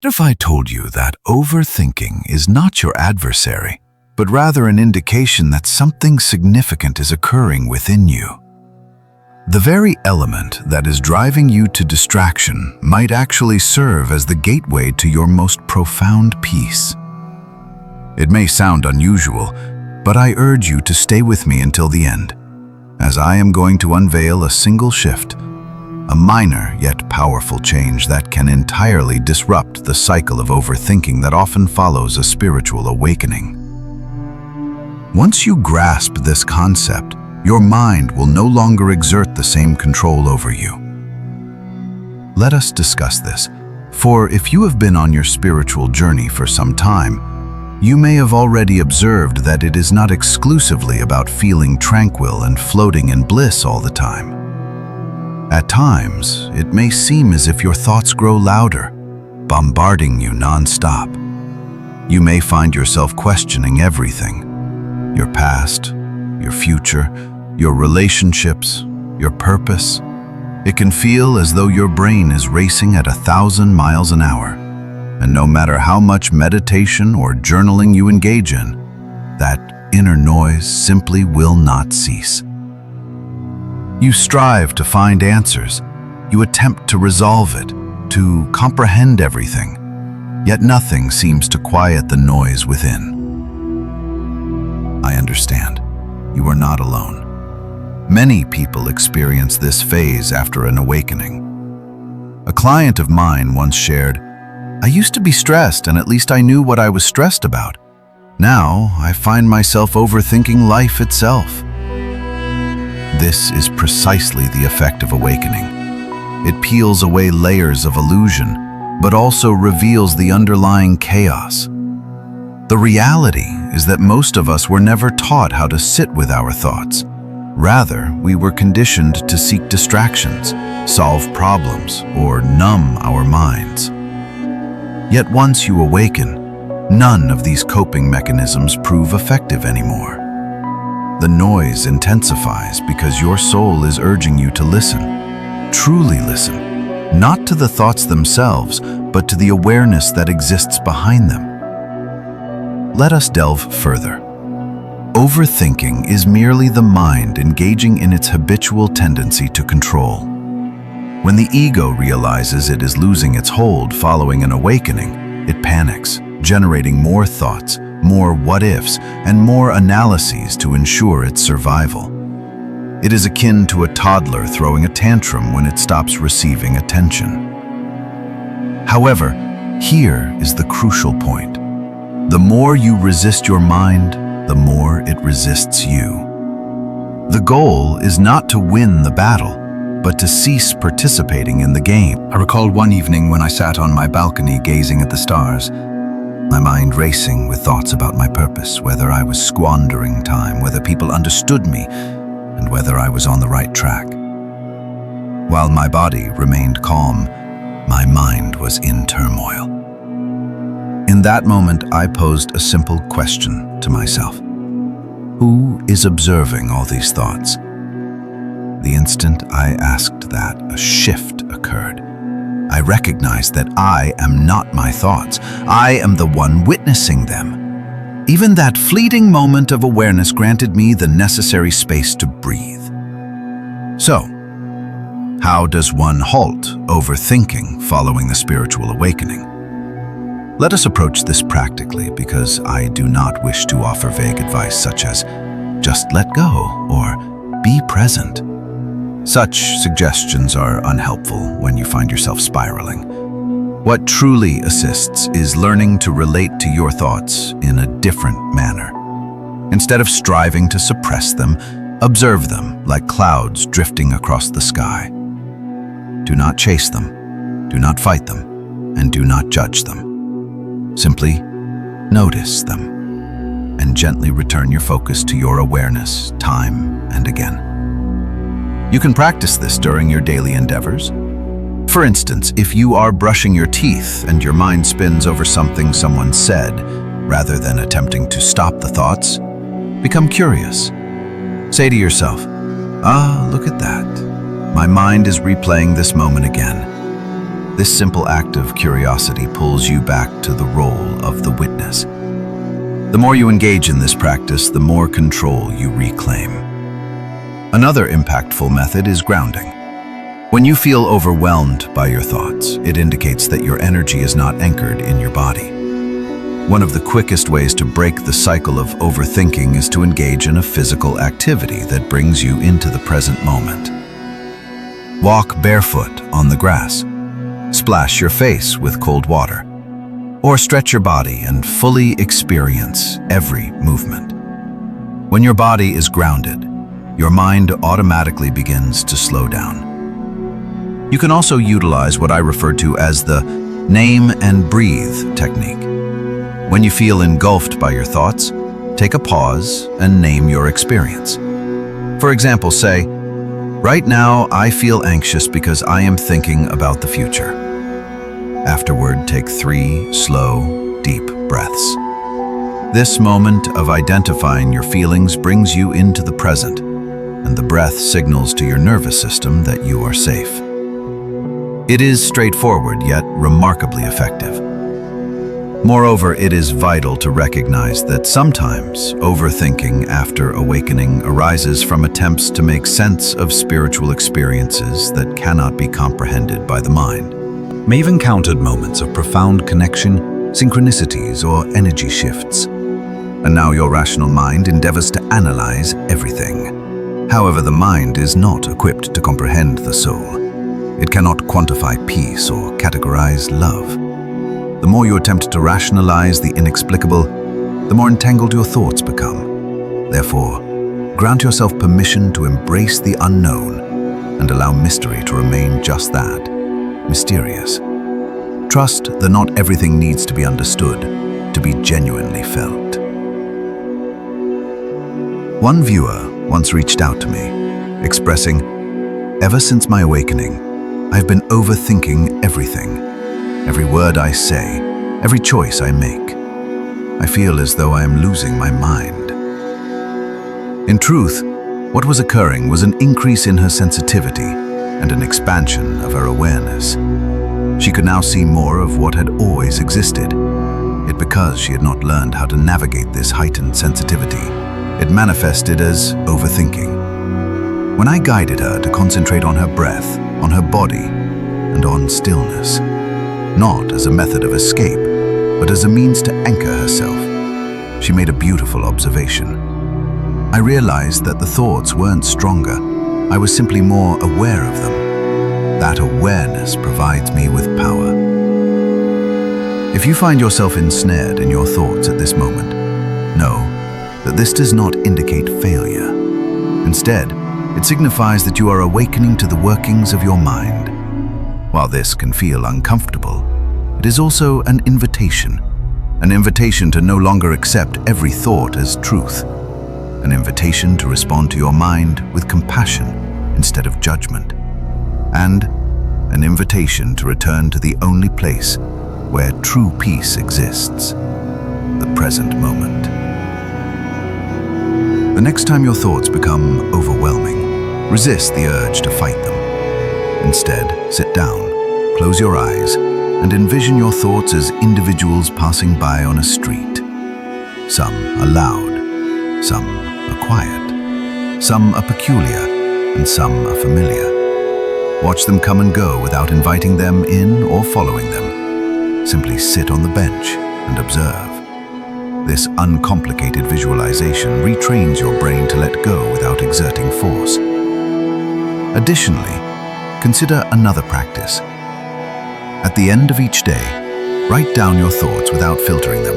What if I told you that overthinking is not your adversary, but rather an indication that something significant is occurring within you? The very element that is driving you to distraction might actually serve as the gateway to your most profound peace. It may sound unusual, but I urge you to stay with me until the end, as I am going to unveil a single shift, a minor yet powerful change that can entirely disrupt the cycle of overthinking that often follows a spiritual awakening. Once you grasp this concept, your mind will no longer exert the same control over you. Let us discuss this, for if you have been on your spiritual journey for some time, you may have already observed that it is not exclusively about feeling tranquil and floating in bliss all the time. At times, it may seem as if your thoughts grow louder, bombarding you non-stop. You may find yourself questioning everything: your past, your future, your relationships, your purpose. It can feel as though your brain is racing at 1,000 miles an hour, and no matter how much meditation or journaling you engage in, that inner noise simply will not cease. You strive to find answers, you attempt to resolve it, to comprehend everything, yet nothing seems to quiet the noise within. I understand. You are not alone. Many people experience this phase after an awakening. A client of mine once shared, "I used to be stressed and at least I knew what I was stressed about. Now I find myself overthinking life itself." This is precisely the effect of awakening. It peels away layers of illusion, but also reveals the underlying chaos. The reality is that most of us were never taught how to sit with our thoughts. Rather, we were conditioned to seek distractions, solve problems, or numb our minds. Yet once you awaken, none of these coping mechanisms prove effective anymore. The noise intensifies because your soul is urging you to listen, truly listen, not to the thoughts themselves, but to the awareness that exists behind them. Let us delve further. Overthinking is merely the mind engaging in its habitual tendency to control. When the ego realizes it is losing its hold following an awakening, it panics, generating more thoughts, more what-ifs, and more analyses to ensure its survival. It is akin to a toddler throwing a tantrum when it stops receiving attention. However, here is the crucial point. The more you resist your mind, the more it resists you. The goal is not to win the battle, but to cease participating in the game. I recall one evening when I sat on my balcony gazing at the stars, my mind racing with thoughts about my purpose, whether I was squandering time, whether people understood me, and whether I was on the right track. While my body remained calm, my mind was in turmoil. In that moment, I posed a simple question to myself. Who is observing all these thoughts? The instant I asked that, a shift occurred. I recognized that I am not my thoughts. I am the one witnessing them. Even that fleeting moment of awareness granted me the necessary space to breathe. So, how does one halt overthinking following the spiritual awakening? Let us approach this practically, because I do not wish to offer vague advice such as, just let go or be present. Such suggestions are unhelpful when you find yourself spiraling. What truly assists is learning to relate to your thoughts in a different manner. Instead of striving to suppress them, observe them like clouds drifting across the sky. Do not chase them, do not fight them, and do not judge them. Simply notice them and gently return your focus to your awareness time and again. You can practice this during your daily endeavors. For instance, if you are brushing your teeth and your mind spins over something someone said, rather than attempting to stop the thoughts, become curious. Say to yourself, "Ah, look at that. My mind is replaying this moment again. This simple act of curiosity pulls you back to the role of the witness. The more you engage in this practice, the more control you reclaim. Another impactful method is grounding. When you feel overwhelmed by your thoughts, it indicates that your energy is not anchored in your body. One of the quickest ways to break the cycle of overthinking is to engage in a physical activity that brings you into the present moment. Walk barefoot on the grass. Splash your face with cold water. Or stretch your body and fully experience every movement. When your body is grounded, your mind automatically begins to slow down. You can also utilize what I refer to as the name and breathe technique. When you feel engulfed by your thoughts, take a pause and name your experience. For example, say, "Right now, I feel anxious because I am thinking about the future." Afterward, take 3 slow, deep breaths. This moment of identifying your feelings brings you into the present, and the breath signals to your nervous system that you are safe. It is straightforward, yet remarkably effective. Moreover, it is vital to recognize that sometimes overthinking after awakening arises from attempts to make sense of spiritual experiences that cannot be comprehended by the mind. May have encountered moments of profound connection, synchronicities, or energy shifts. And now your rational mind endeavors to analyze everything. However, the mind is not equipped to comprehend the soul. It cannot quantify peace or categorize love. The more you attempt to rationalize the inexplicable, the more entangled your thoughts become. Therefore, grant yourself permission to embrace the unknown and allow mystery to remain just that, mysterious. Trust that not everything needs to be understood to be genuinely felt. One viewer once reached out to me, expressing, "Ever since my awakening, I've been overthinking everything. Every word I say, every choice I make. I feel as though I am losing my mind." In truth, what was occurring was an increase in her sensitivity and an expansion of her awareness. She could now see more of what had always existed. Yet because she had not learned how to navigate this heightened sensitivity, it manifested as overthinking. When I guided her to concentrate on her breath, on her body, and on stillness, not as a method of escape, but as a means to anchor herself, she made a beautiful observation. I realized that the thoughts weren't stronger. I was simply more aware of them. That awareness provides me with power. If you find yourself ensnared in your thoughts at this moment, know that this does not indicate failure. Instead, it signifies that you are awakening to the workings of your mind. While this can feel uncomfortable, it is also an invitation to no longer accept every thought as truth, an invitation to respond to your mind with compassion instead of judgment, and an invitation to return to the only place where true peace exists, the present moment. The next time your thoughts become overwhelming, resist the urge to fight them. Instead, sit down, close your eyes, and envision your thoughts as individuals passing by on a street. Some are loud, some are quiet, some are peculiar, and some are familiar. Watch them come and go without inviting them in or following them. Simply sit on the bench and observe. This uncomplicated visualization retrains your brain to let go without exerting force. Additionally, consider another practice. At the end of each day, write down your thoughts without filtering them.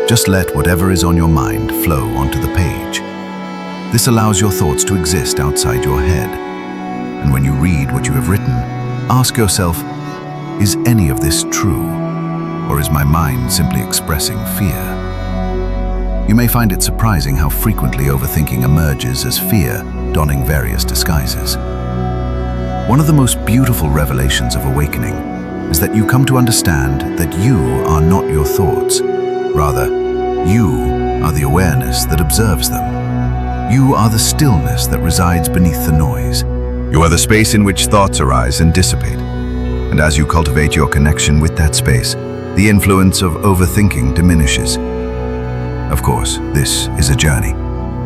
Just let whatever is on your mind flow onto the page. This allows your thoughts to exist outside your head. And when you read what you have written, ask yourself, is any of this true? Or is my mind simply expressing fear? You may find it surprising how frequently overthinking emerges as fear, donning various disguises. One of the most beautiful revelations of awakening is that you come to understand that you are not your thoughts. Rather, you are the awareness that observes them. You are the stillness that resides beneath the noise. You are the space in which thoughts arise and dissipate. And as you cultivate your connection with that space, the influence of overthinking diminishes. Of course, this is a journey,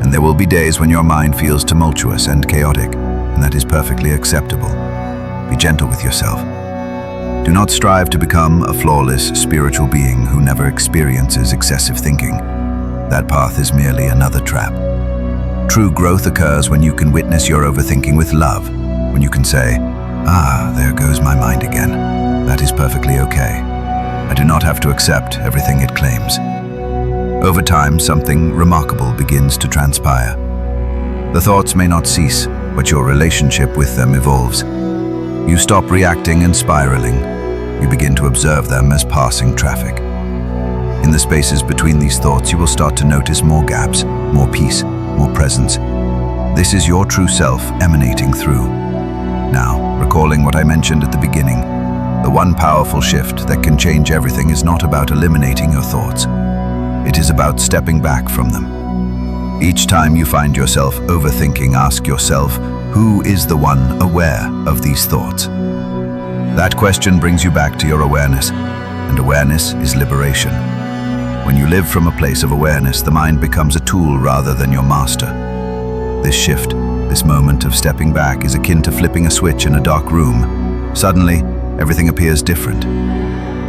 and there will be days when your mind feels tumultuous and chaotic, and that is perfectly acceptable. Be gentle with yourself. Do not strive to become a flawless spiritual being who never experiences excessive thinking. That path is merely another trap. True growth occurs when you can witness your overthinking with love, when you can say, "Ah, there goes my mind again. That is perfectly okay. I do not have to accept everything it claims." Over time, something remarkable begins to transpire. The thoughts may not cease, but your relationship with them evolves. You stop reacting and spiraling. You begin to observe them as passing traffic. In the spaces between these thoughts, you will start to notice more gaps, more peace, more presence. This is your true self emanating through. Now, recalling what I mentioned at the beginning, the one powerful shift that can change everything is not about eliminating your thoughts. It is about stepping back from them. Each time you find yourself overthinking, ask yourself, who is the one aware of these thoughts? That question brings you back to your awareness, and awareness is liberation. When you live from a place of awareness, the mind becomes a tool rather than your master. This shift, this moment of stepping back, is akin to flipping a switch in a dark room. Suddenly, everything appears different.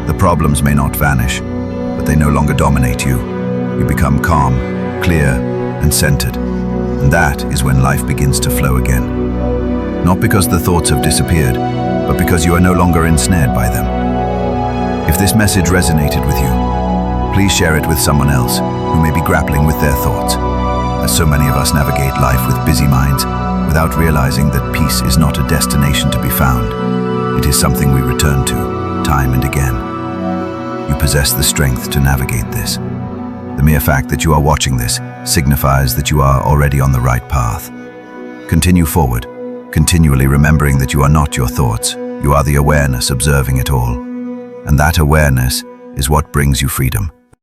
The problems may not vanish, but they no longer dominate you. You become calm, clear, and centered. And that is when life begins to flow again. Not because the thoughts have disappeared, but because you are no longer ensnared by them. If this message resonated with you, please share it with someone else who may be grappling with their thoughts. As so many of us navigate life with busy minds, without realizing that peace is not a destination to be found. It is something we return to, time and again. You possess the strength to navigate this. The mere fact that you are watching this signifies that you are already on the right path. Continue forward, continually remembering that you are not your thoughts. You are the awareness observing it all. And that awareness is what brings you freedom.